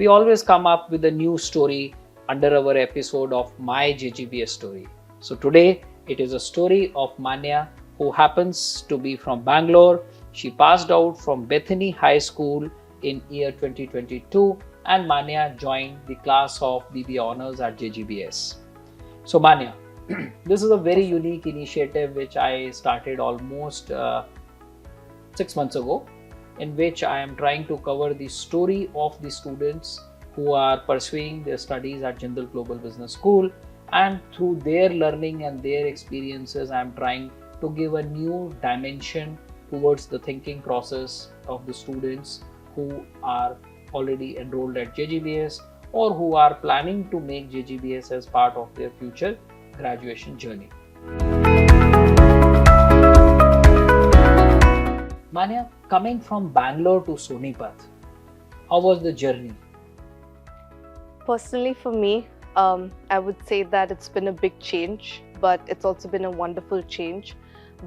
we always come up with a new story under our episode of My JGBS Story. So today it is a story of Manya, who happens to be from Bangalore. She passed out from Bethany High School in year 2022, and Manya joined the class of BBA Honors at JGBS. So Manya, this is a very unique initiative which I started almost 6 months ago, in which I am trying to cover the story of the students who are pursuing their studies at Jindal Global Business School, and through their learning and their experiences I am trying to give a new dimension towards the thinking process of the students who are already enrolled at JGBS or who are planning to make JGBS as part of their future graduation journey. Manya, coming from Bangalore to Sonipat, how was the journey? Personally, for me, I would say that it's been a big change, but it's also been a wonderful change,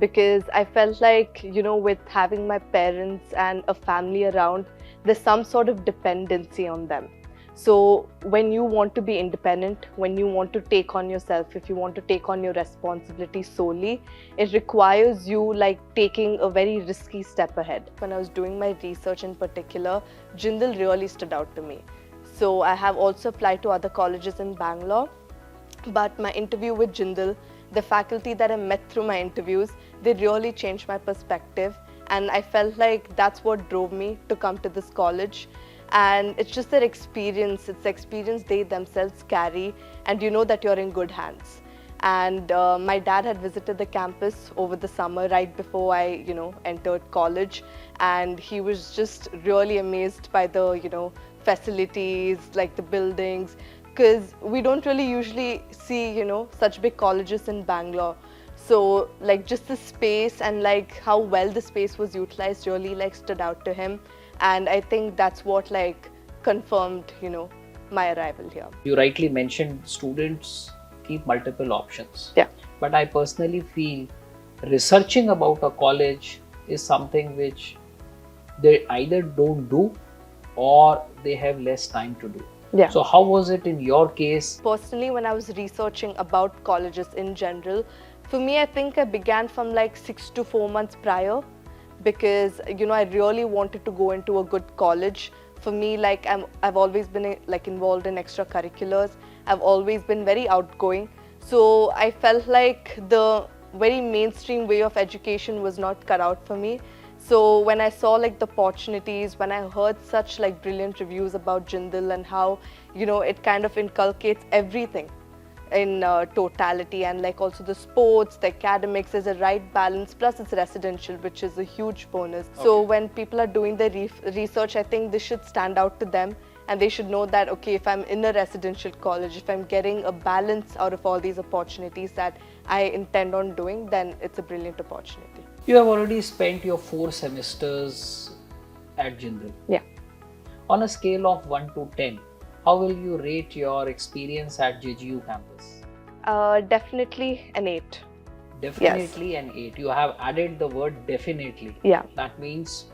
because I felt like, with having my parents and a family around, there's some sort of dependency on them. So when you want to be independent, when you want to take on yourself, if you want to take on your responsibility solely, it requires you like taking a very risky step ahead. When I was doing my research in particular, Jindal really stood out to me. So I have also applied to other colleges in Bangalore, but my interview with Jindal, the faculty that I met through my interviews, they really changed my perspective, and I felt like that's what drove me to come to this college. And it's just their experience, it's the experience they themselves carry, and you know that you're in good hands. And my dad had visited the campus over the summer right before I entered college, and he was just really amazed by the facilities, like the buildings, because we don't really usually see such big colleges in Bangalore. So like just the space and like how well the space was utilized really like stood out to him, and I think that's what like confirmed my arrival here. You rightly mentioned students keep multiple options. Yeah. But I personally feel researching about a college is something which they either don't do or they have less time to do. Yeah. So how was it in your case? Personally, when I was researching about colleges in general, for me, I think I began from like 6 to 4 months prior, because I really wanted to go into a good college. For me, like I've always been like involved in extracurriculars. I've always been very outgoing. So I felt like the very mainstream way of education was not cut out for me. So when I saw like the opportunities, when I heard such like brilliant reviews about Jindal and how it kind of inculcates everything in totality, and like also the sports, the academics, there's a right balance, plus it's residential, which is a huge bonus. Okay. So when people are doing their research, I think this should stand out to them, and they should know that, okay, if I'm in a residential college, if I'm getting a balance out of all these opportunities that I intend on doing, then it's a brilliant opportunity. You have already spent your 4 semesters at Jindal. Yeah. On a scale of 1 to 10, how will you rate your experience at JGU campus? Definitely an 8. Definitely yes. An 8. You have added the word definitely. Yeah. That means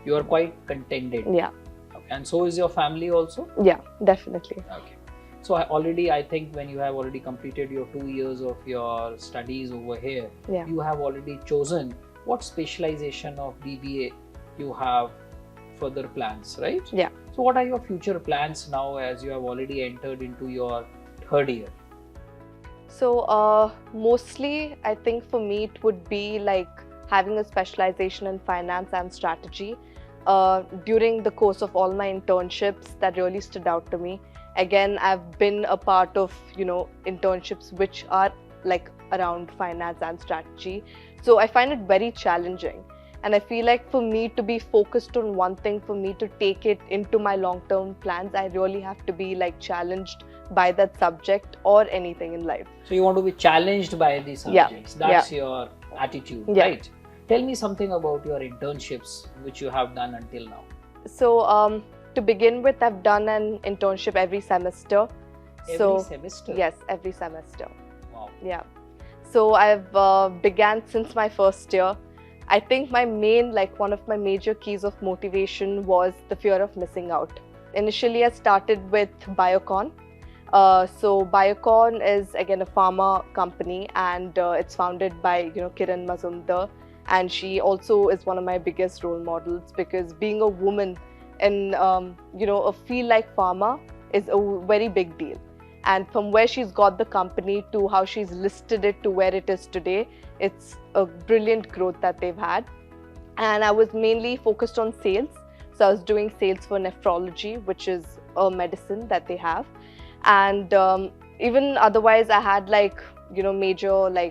you are quite contented. Yeah. Okay. And so is your family also? Yeah, definitely. Okay. So I think when you have already completed your 2 years of your studies over here, yeah. you have already chosen what specialization of BBA you have further plans, right? Yeah. So what are your future plans now as you have already entered into your 3rd year? So mostly I think for me it would be like having a specialization in finance and strategy. During the course of all my internships, that really stood out to me. Again, I've been a part of internships which are like around finance and strategy. So I find it very challenging. And I feel like for me to be focused on one thing, for me to take it into my long-term plans, I really have to be like challenged by that subject or anything in life. So you want to be challenged by these subjects. Yeah. That's your attitude, yeah. right? Tell me something about your internships which you have done until now. So to begin with, I've done an internship every semester. Every semester? Yes, every semester. Wow. Yeah. So I've began since my 1st year. I think my main, like one of my major keys of motivation was the fear of missing out. Initially I started with Biocon. So Biocon is again a pharma company, and it's founded by Kiran Mazumdar, and she also is one of my biggest role models, because being a woman in a field like pharma is a very big deal. And from where she's got the company to how she's listed it to where it is today, it's a brilliant growth that they've had. And I was mainly focused on sales. So I was doing sales for nephrology, which is a medicine that they have. And even otherwise, I had major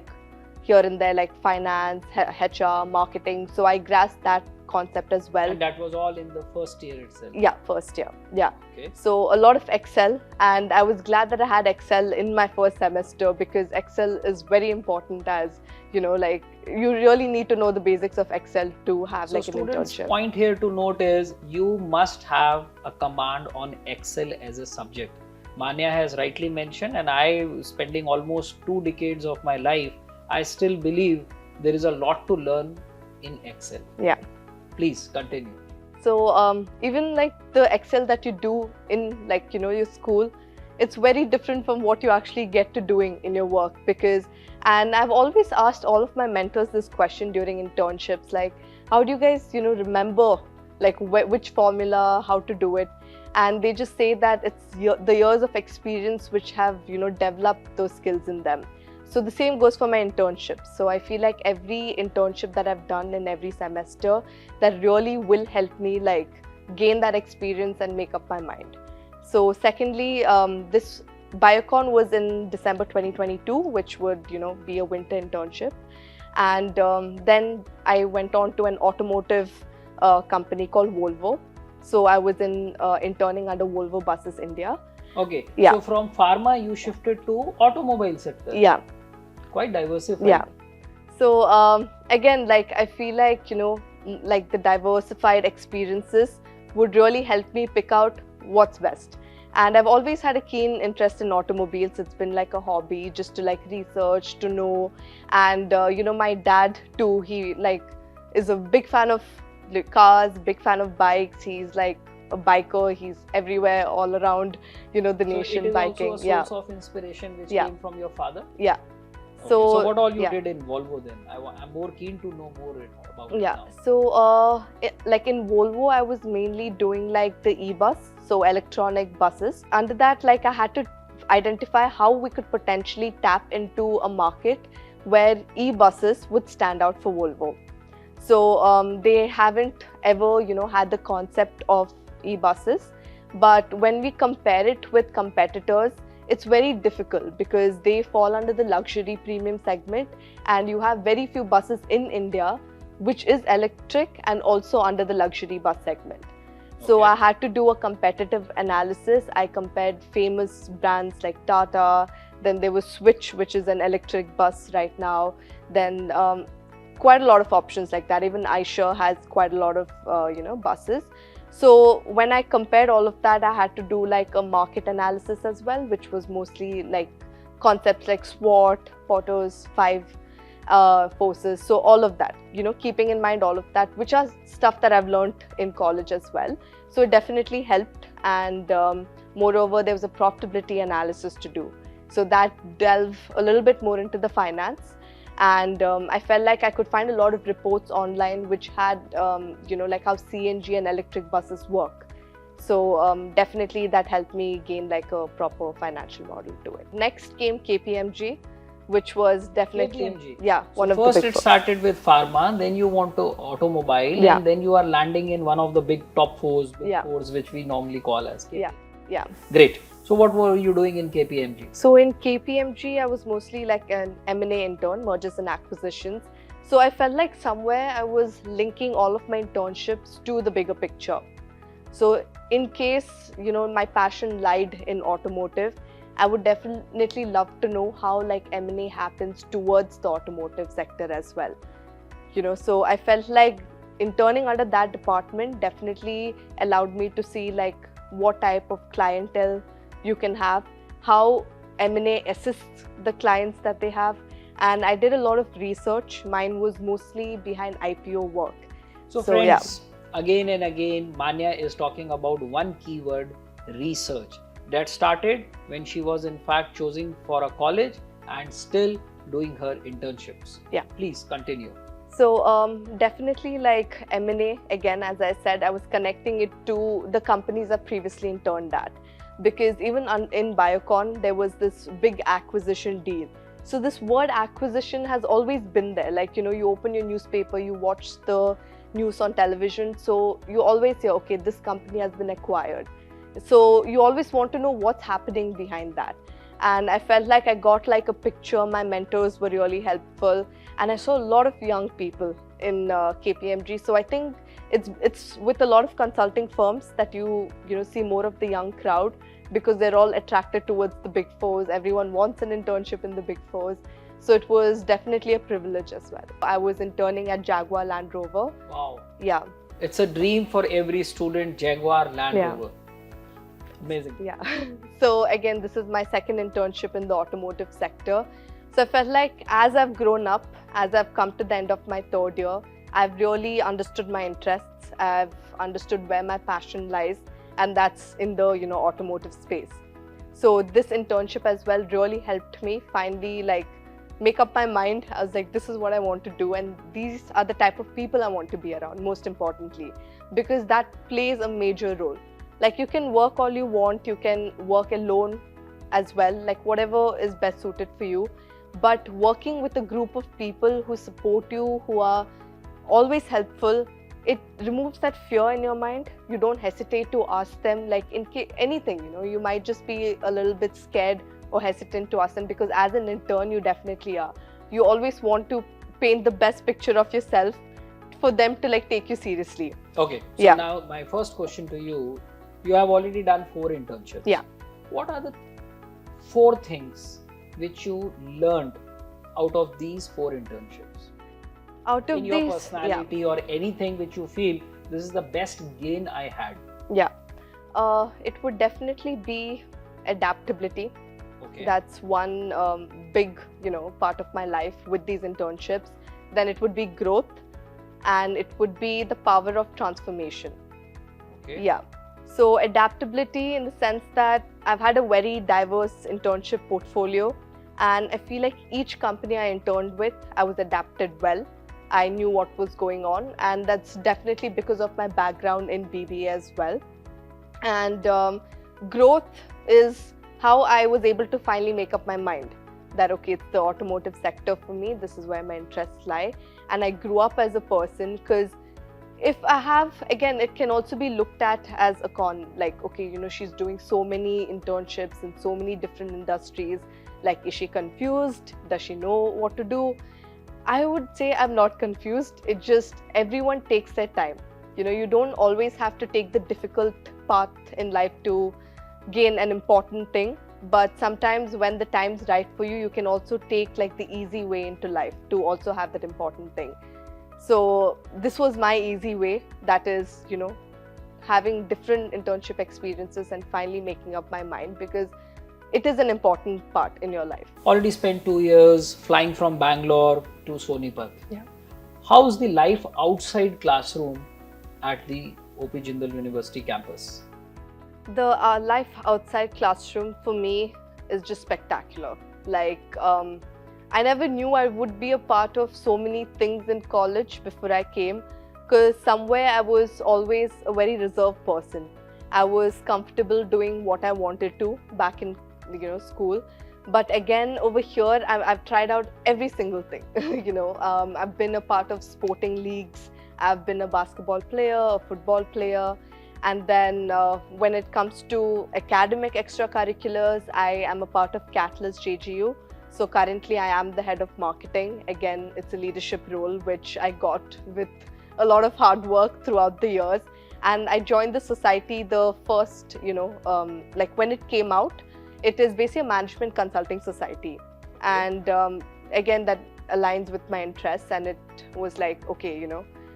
here and there, like finance, HR, marketing. So I grasped that concept as well. And that was all in the first year itself? Yeah, first year. Yeah. Okay. So a lot of Excel, and I was glad that I had Excel in my first semester, because Excel is very important, as you really need to know the basics of Excel to have an students' internship. Point here to note is you must have a command on Excel as a subject. Manya has rightly mentioned, and I, spending almost 2 decades of my life, I still believe there is a lot to learn in Excel. Yeah. Please continue. So even the Excel that you do in your school, it's very different from what you actually get to doing in your work. And I've always asked all of my mentors this question during internships, like, how do you guys remember which formula, how to do it? And they just say that it's the years of experience which have developed those skills in them. So the same goes for my internships. So I feel like every internship that I've done in every semester, that really will help me gain that experience and make up my mind. So secondly, this Biocon was in December 2022, which would be a winter internship. And then I went on to an automotive company called Volvo. So I was interning under Volvo Buses India. Okay. Yeah. So from pharma you shifted to automobile sector. Yeah. Quite diversified. Yeah. So again, I feel the diversified experiences would really help me pick out what's best. And I've always had a keen interest in automobiles. It's been like a hobby, just to research, to know. And my dad too, he is a big fan of cars, big fan of bikes. He's a biker. He's everywhere, all around the nation, it is biking. Also a source of inspiration which came from your father? Yeah. Okay. So what all you did in Volvo then? I'm more keen to know more about it now. So in Volvo, I was mainly doing the e-bus, so electronic buses. Under that, I had to identify how we could potentially tap into a market where e-buses would stand out for Volvo. So they haven't ever had the concept of e-buses, but when we compare it with competitors, it's very difficult, because they fall under the luxury premium segment, and you have very few buses in India which is electric and also under the luxury bus segment. So I had to do a competitive analysis. I compared famous brands like Tata, then there was Switch, which is an electric bus right now, then quite a lot of options like that. Even Aisha has quite a lot of buses. So when I compared all of that, I had to do a market analysis as well, which was mostly concepts like SWOT, photos, 5 forces. So all of that, keeping in mind all of that, which are stuff that I've learned in college as well. So it definitely helped. And moreover, there was a profitability analysis to do. So that delved a little bit more into the finance. And I felt like I could find a lot of reports online which had, how CNG and electric buses work. So definitely that helped me gain a proper financial model to it. Next came KPMG, which was definitely one of the big. First it started with pharma, then you want to automobile, and then you are landing in one of the big top fours, which we normally call as KPMG. Yeah. Great. So what were you doing in KPMG? So in KPMG, I was mostly an M&A intern, mergers and acquisitions. So I felt like somewhere I was linking all of my internships to the bigger picture. So in case, my passion lied in automotive, I would definitely love to know how M&A happens towards the automotive sector as well. So I felt like interning under that department definitely allowed me to see what type of clientele you can have, how M&A assists the clients that they have. And I did a lot of research. Mine was mostly behind IPO work. So friends, again and again, Manya is talking about one keyword, research. That started when she was in fact choosing for a college and still doing her internships. Yeah. Please continue. So definitely like M&A, again, as I said, I was connecting it to the companies I previously interned at. Because even in Biocon, there was this big acquisition deal. So this word acquisition has always been there. Like, you know, you open your newspaper, you watch the news on television. So you always hear, okay, this company has been acquired. So you always want to know what's happening behind that. And I felt like I got like a picture. My mentors were really helpful. And I saw a lot of young people in KPMG. So I think it's with a lot of consulting firms that you see more of the young crowd, because they're all attracted towards the big fours. Everyone wants an internship in the big fours. So it was definitely a privilege as well. I was interning at Jaguar Land Rover. Wow. Yeah. It's a dream for every student, Jaguar Land Yeah. Rover. Amazing. Yeah. So again, this is my second internship in the automotive sector. So I felt like as I've grown up, as I've come to the end of my third year, I've really understood my interests. I've understood where my passion lies, and that's in the automotive space. So this internship as well really helped me finally like make up my mind. I was like, this is what I want to do, and these are the type of people I want to be around, most importantly, because that plays a major role. Like, you can work all you want, you can work alone as well, like whatever is best suited for you. But working with a group of people who support you, who are always helpful, it removes that fear in your mind. You don't hesitate to ask them, like in anything, you might just be a little bit scared or hesitant to ask them, because as an intern, you definitely are. You always want to paint the best picture of yourself for them to like take you seriously. Okay, so Yeah. now my first question to you, you have already done 4 internships. Yeah. What are the 4 things which you learned out of these 4 internships? Out of In your these, personality or anything which you feel, this is the best gain I had. yeah, it would definitely be adaptability. Okay. That's one big, part of my life with these internships. Then it would be growth, and it would be the power of transformation. Okay. Yeah. So adaptability in the sense that I've had a very diverse internship portfolio, and I feel like each company I interned with, I was adapted well. I knew what was going on, and that's definitely because of my background in BBA as well. And growth is how I was able to finally make up my mind that, okay, it's the automotive sector for me, this is where my interests lie. And I grew up as a person, because if I have, again, it can also be looked at as a con, like, okay, she's doing so many internships in so many different industries. Like, is she confused? Does she know what to do? I would say I'm not confused. It just, everyone takes their time. You don't always have to take the difficult path in life to gain an important thing. But sometimes when the time's right for you, you can also take like the easy way into life to also have that important thing. So this was my easy way, that is, having different internship experiences and finally making up my mind, because it is an important part in your life. Already spent 2 years flying from Bangalore to Sonipat. Yeah. How's the life outside classroom at the OP Jindal University campus? The life outside classroom for me is just spectacular. Like, I never knew I would be a part of so many things in college before I came, because somewhere I was always a very reserved person. I was comfortable doing what I wanted to back in school. But again, over here, I've tried out every single thing. I've been a part of sporting leagues. I've been a basketball player, a football player. And then when it comes to academic extracurriculars, I am a part of Catalyst JGU. So currently I am the head of marketing. Again, it's a leadership role which I got with a lot of hard work throughout the years. And I joined the society the first, like when it came out, it is basically a management consulting society. And again, that aligns with my interests, and it was like, okay,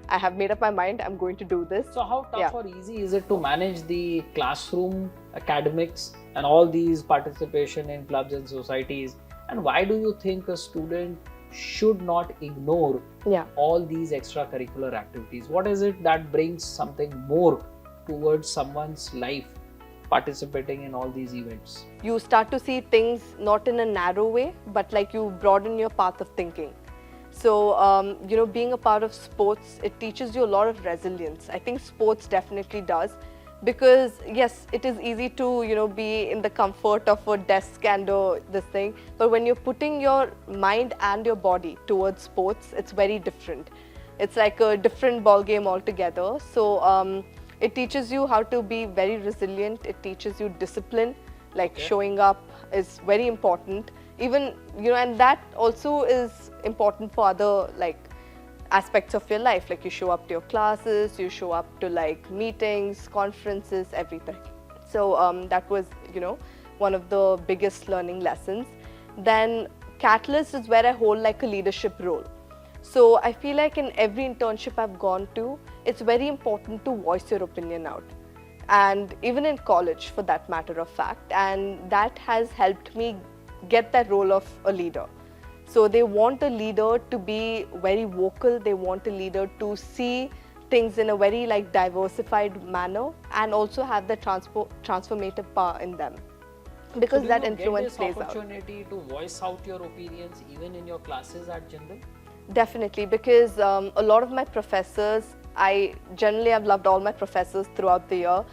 I have made up my mind, I'm going to do this. So how tough or easy is it to manage the classroom academics and all these participation in clubs and societies? And why do you think a student should not ignore all these extracurricular activities? What is it that brings something more towards someone's life participating in all these events? You start to see things not in a narrow way, but like you broaden your path of thinking. So, being a part of sports, it teaches you a lot of resilience. I think sports definitely does, because yes, it is easy to, be in the comfort of a desk and this thing, but when you're putting your mind and your body towards sports, it's very different. It's like a different ball game altogether. So, it teaches you how to be very resilient. It teaches you discipline, like showing up is very important. Even, and that also is important for other like aspects of your life. Like you show up to your classes, you show up to like meetings, conferences, everything. So that was, one of the biggest learning lessons. Then Catalyst is where I hold like a leadership role. So I feel like in every internship I've gone to, it's very important to voice your opinion out. And even in college, for that matter of fact, and that has helped me get that role of a leader. So they want a leader to be very vocal. They want a leader to see things in a very like diversified manner and also have the transformative power in them, because So that do you influence get this plays out. opportunity to voice out your opinions even in your classes at Jindal? Definitely, because a lot of my professors, I've loved all my professors throughout the year,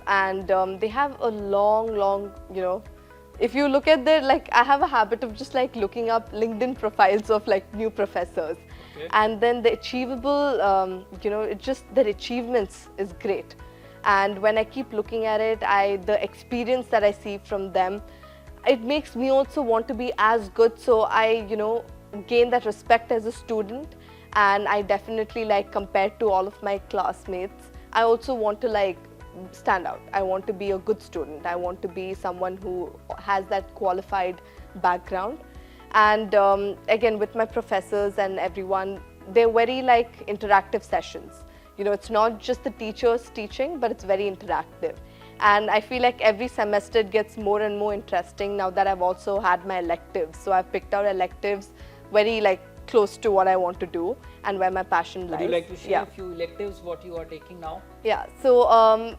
and they have a long, if you look at their, like, I have a habit of just like looking up LinkedIn profiles of like new professors, and then the achievable, it's just their achievements is great. And when I keep looking at it, the experience that I see from them, it makes me also want to be as good. So I, gain that respect as a student, and I definitely like, compared to all of my classmates, I also want to like stand out. I want to be a good student. I want to be someone who has that qualified background. And again, with my professors and everyone, they're very like interactive sessions. It's not just the teachers teaching, but it's very interactive. And I feel like every semester it gets more and more interesting now that I've also had my electives. So I've picked out electives very like close to what I want to do and where my passion lies. Would you like to share a few electives what you are taking now? Yeah, so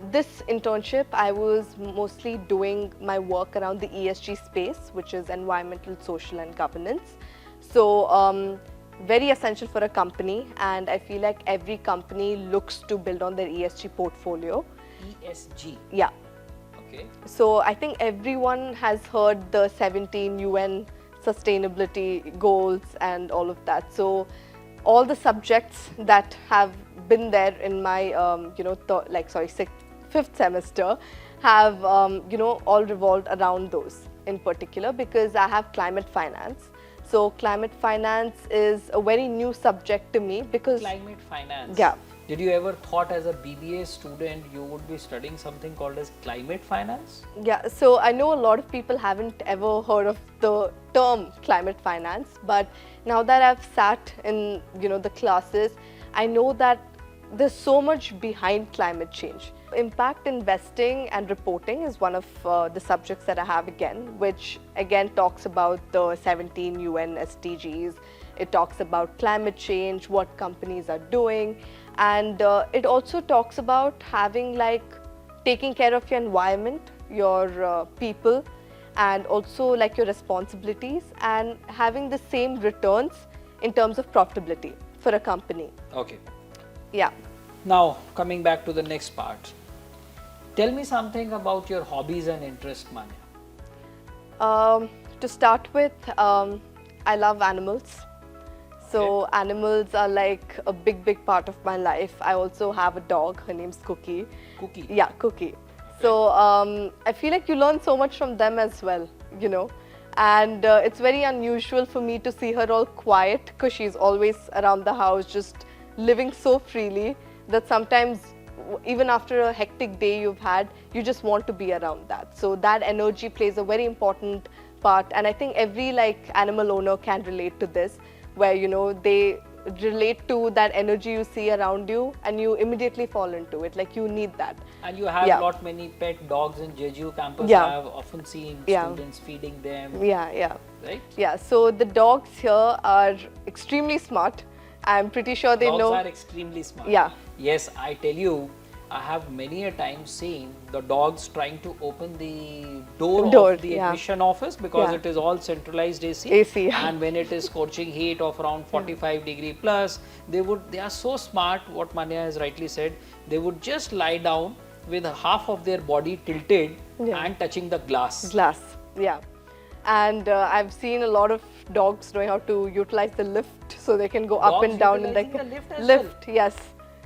this internship, I was mostly doing my work around the ESG space, which is environmental, social and governance. So very essential for a company, and I feel like every company looks to build on their ESG portfolio. ESG? Yeah. Okay. So I think everyone has heard the 17 UN sustainability goals and all of that. So all the subjects that have been there in my fifth semester have all revolved around those in particular, because I have climate finance. So climate finance is a very new subject to me, because Climate finance. Yeah. Did you ever thought as a BBA student you would be studying something called as climate finance? Yeah, so I know a lot of people haven't ever heard of the term climate finance, but now that I've sat in the classes, I know that there's so much behind climate change. Impact investing and reporting is one of the subjects that I have again, which again talks about the 17 UN SDGs. It talks about climate change, what companies are doing, and it also talks about having like taking care of your environment, your people, and also like your responsibilities, and having the same returns in terms of profitability for a company. Okay. Yeah. Now coming back to the next part, tell me something about your hobbies and interests, Manya. To start with, I love animals. So animals are like a big part of my life. I also have a dog. Her name's Cookie. Cookie? Yeah, Cookie. So I feel like you learn so much from them as well, And it's very unusual for me to see her all quiet, because she's always around the house, just living so freely that sometimes even after a hectic day you've had, you just want to be around that. So that energy plays a very important part, and I think every like animal owner can relate to this, where they relate to that energy you see around you and you immediately fall into it, like you need that. And you have lot many pet dogs in JGU campus. I have often seen students feeding them. Right? Yeah, so the dogs here are extremely smart. I'm pretty sure they know. Dogs are extremely smart. Yeah. Yes, I tell you, I have many a time seen the dogs trying to open the door Door, of the yeah. admission office because Yeah. it is all centralized AC. AC, yeah. And when it is scorching heat of around 45 degree plus, they are so smart, what Manya has rightly said, they would just lie down with half of their body tilted Yeah. and touching the glass. Glass, yeah. And I've seen a lot of dogs knowing how to utilize the lift so they can go up Dogs and down in the utilizing the lift as well. Yes.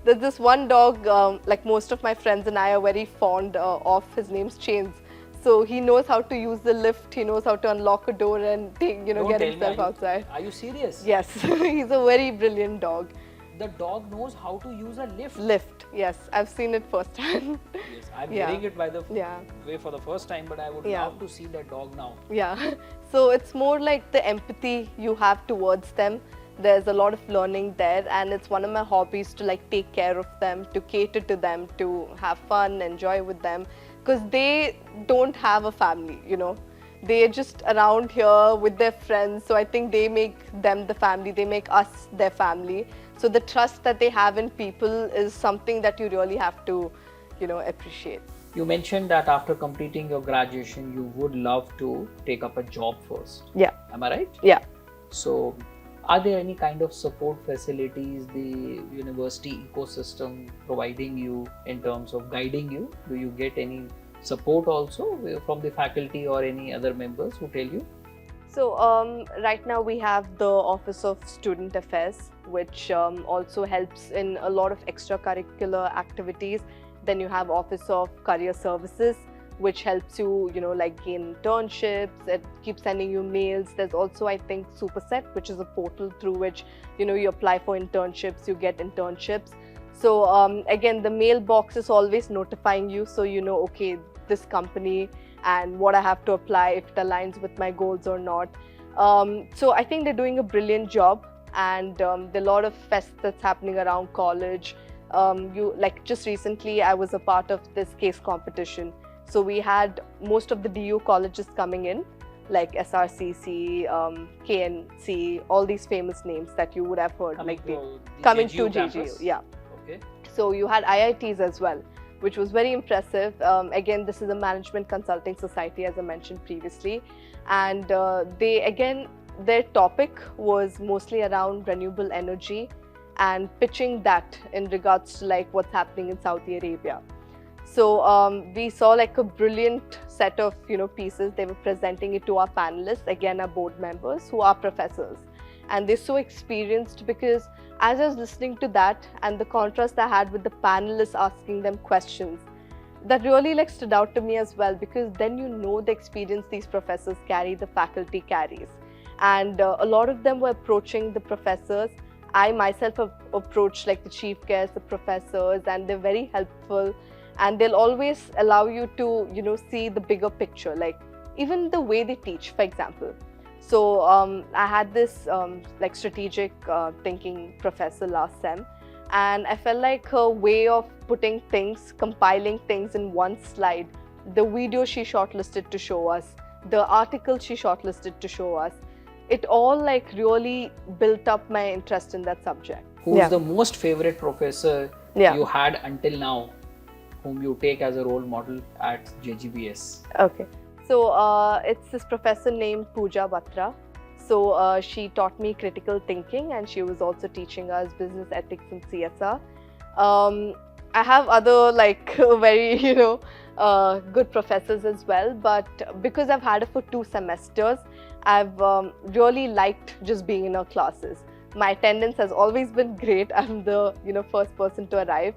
There's this one dog, like most of my friends and I are very fond of. His name's Chains. So he knows how to use the lift. He knows how to unlock a door and Don't get tell me, himself outside. Are you serious? Yes, he's a very brilliant dog. The dog knows how to use a lift. Lift, yes, I've seen it firsthand. Yes, I'm Yeah. hearing it by the Yeah. way for the first time, but I would Yeah. love to see that dog now. Yeah, so it's more like the empathy you have towards them. There's a lot of learning there, and it's one of my hobbies to like take care of them, to cater to them, to have fun, enjoy with them, because they don't have a family, you know. They're just around here with their friends, so I think they make them the family, they make us their family. So the trust that they have in people is something that you really have to, appreciate. You mentioned that after completing your graduation, you would love to take up a job first. Yeah. Am I right? Yeah. So, are there any kind of support facilities the university ecosystem providing you in terms of guiding you? Do you get any support also from the faculty or any other members who tell you? So right now we have the Office of Student Affairs, which also helps in a lot of extracurricular activities. Then you have Office of Career Services, which helps you, like gain internships. It keeps sending you mails. There's also, I think, Superset, which is a portal through which, you apply for internships, you get internships. So again, the mailbox is always notifying you, so you know, okay, this company and what I have to apply, if it aligns with my goals or not. So I think they're doing a brilliant job, and there are a lot of fests that's happening around college. Just recently, I was a part of this case competition. So we had most of the DU colleges coming in, like SRCC, KNC, all these famous names that you would have heard, coming to JGU. Yeah. Okay. So you had IITs as well, which was very impressive. Again, this is a management consulting society, as I mentioned previously. And their topic was mostly around renewable energy and pitching that in regards to like what's happening in Saudi Arabia. So we saw like a brilliant set of pieces. They were presenting it to our panelists, again our board members who are professors. And they're so experienced, because as I was listening to that and the contrast I had with the panelists asking them questions, that really like stood out to me as well, because then the experience these professors carry, the faculty carries. And a lot of them were approaching the professors. I myself have approached like the chief guests, the professors, and they're very helpful. And they'll always allow you to, see the bigger picture, like even the way they teach, for example. So I had this like strategic thinking professor last sem, and I felt like her way of putting things, compiling things in one slide, the video she shortlisted to show us, the article she shortlisted to show us, it all like really built up my interest in that subject. Who's the most favorite professor you had until now, whom you take as a role model at JGBS? Okay. So it's this professor named Pooja Batra. So she taught me critical thinking, and she was also teaching us business ethics and CSR. I have other like very good professors as well, but because I've had it for 2 semesters, I've really liked just being in her classes. My attendance has always been great. I'm the first person to arrive.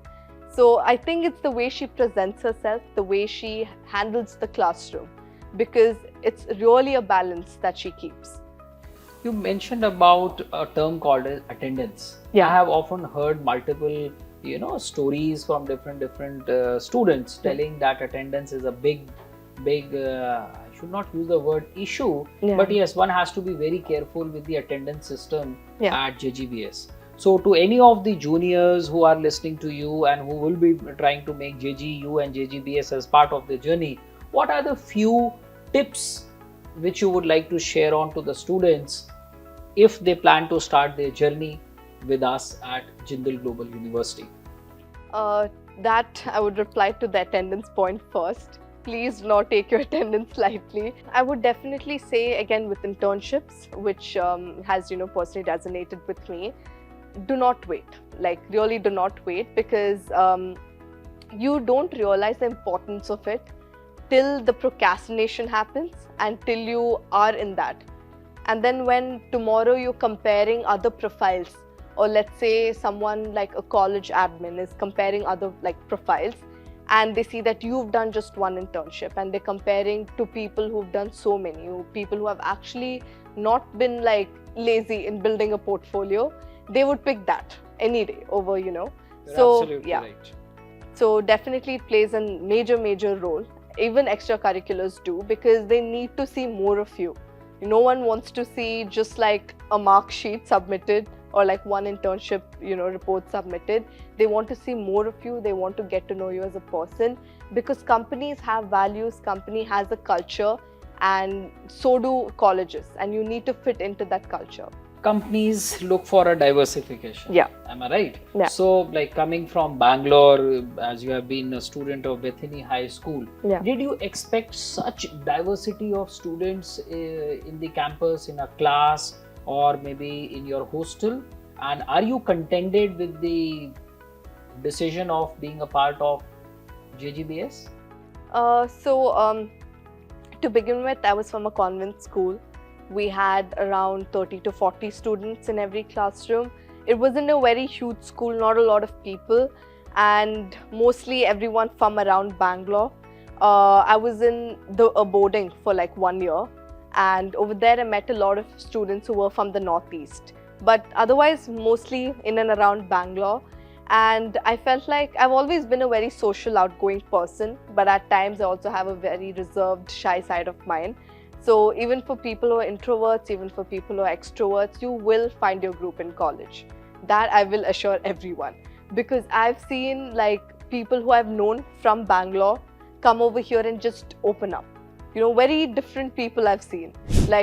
So I think it's the way she presents herself, the way she handles the classroom, because it's really a balance that she keeps. You mentioned about a term called as attendance. Yeah. I have often heard multiple, stories from different students telling that attendance is a big, I should not use the word issue, but yes, one has to be very careful with the attendance system at JGBS. So to any of the juniors who are listening to you and who will be trying to make JGU and JGBS as part of the journey, what are the few tips which you would like to share on to the students if they plan to start their journey with us at Jindal Global University? That I would reply to the attendance point first. Please do not take your attendance lightly. I would definitely say, again, with internships, which has, personally resonated with me, do not wait. Like, really do not wait, because you don't realize the importance of it till the procrastination happens and till you are in that. And then when tomorrow you're comparing other profiles, or let's say someone like a college admin is comparing other profiles, and they see that you've done just one internship, and they're comparing to people who've done so many, people who have actually not been lazy in building a portfolio, they would pick that any day over, You're so absolutely yeah. right. So definitely it plays a major role. Even extracurriculars do, because they need to see more of you. No one wants to see just a mark sheet submitted or one internship, report submitted. They want to see more of you. They want to get to know you as a person, because companies have values, company has a culture, and so do colleges, and you need to fit into that culture. Companies look for a diversification. Yeah. Am I right? Yeah. So, coming from Bangalore, as you have been a student of Bethany High School, Yeah. did you expect such diversity of students in the campus, in a class, or maybe in your hostel? And are you contented with the decision of being a part of JGBS? To begin with, I was from a convent school. We had around 30 to 40 students in every classroom. It wasn't a very huge school, not a lot of people, and mostly everyone from around Bangalore. I was in the boarding for 1 year, and over there I met a lot of students who were from the northeast, but otherwise mostly in and around Bangalore. And I felt like I've always been a very social, outgoing person, but at times I also have a very reserved, shy side of mine. So even for people who are introverts, even for people who are extroverts, you will find your group in college. That I will assure everyone, because I've seen people who I've known from Bangalore come over here and just open up. Very different people I've seen.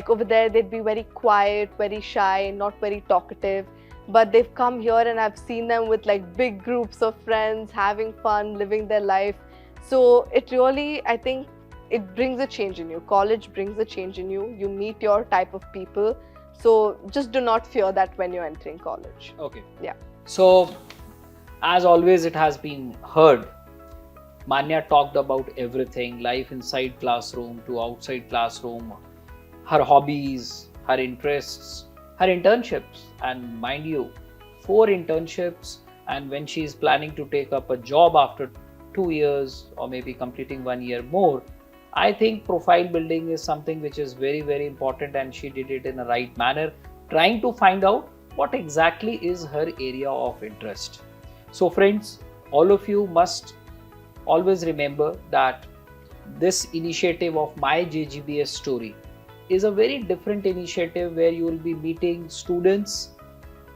Over there, they'd be very quiet, very shy, not very talkative. But they've come here and I've seen them with big groups of friends, having fun, living their life. So it really, I think, it brings a change in you. College brings a change in you. You meet your type of people. So just do not fear that when you're entering college. Okay. Yeah. So, as always, it has been heard, Manya talked about everything, life inside classroom to outside classroom, her hobbies, her interests, her internships, and mind you, 4 internships, and when she is planning to take up a job after 2 years or maybe completing 1 year more, I think profile building is something which is very important, and she did it in a right manner, trying to find out what exactly is her area of interest. So friends, all of you must always remember that this initiative of My JGBS Story is a very different initiative where you will be meeting students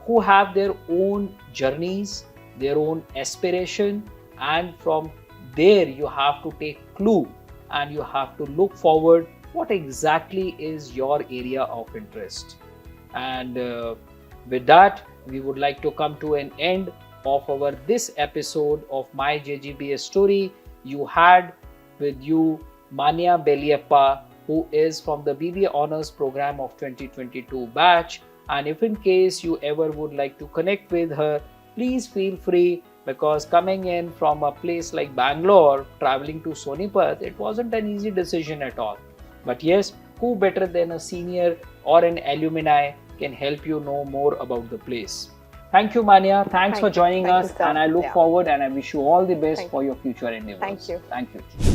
who have their own journeys, their own aspiration, and from there you have to take clue and you have to look forward what exactly is your area of interest. And with that, we would like to come to an end of our this episode of My JGBS Story. You had with you Manya Belliapa, who is from the BBA Honours Program of 2022 batch. And if in case you ever would like to connect with her, please feel free, because coming in from a place like Bangalore, traveling to Sonipat, it wasn't an easy decision at all. But yes, who better than a senior or an alumni can help you know more about the place. Thank you, Manya. Thanks for joining us, and I look forward and I wish you all the best for your future endeavors. Thank you. Thank you.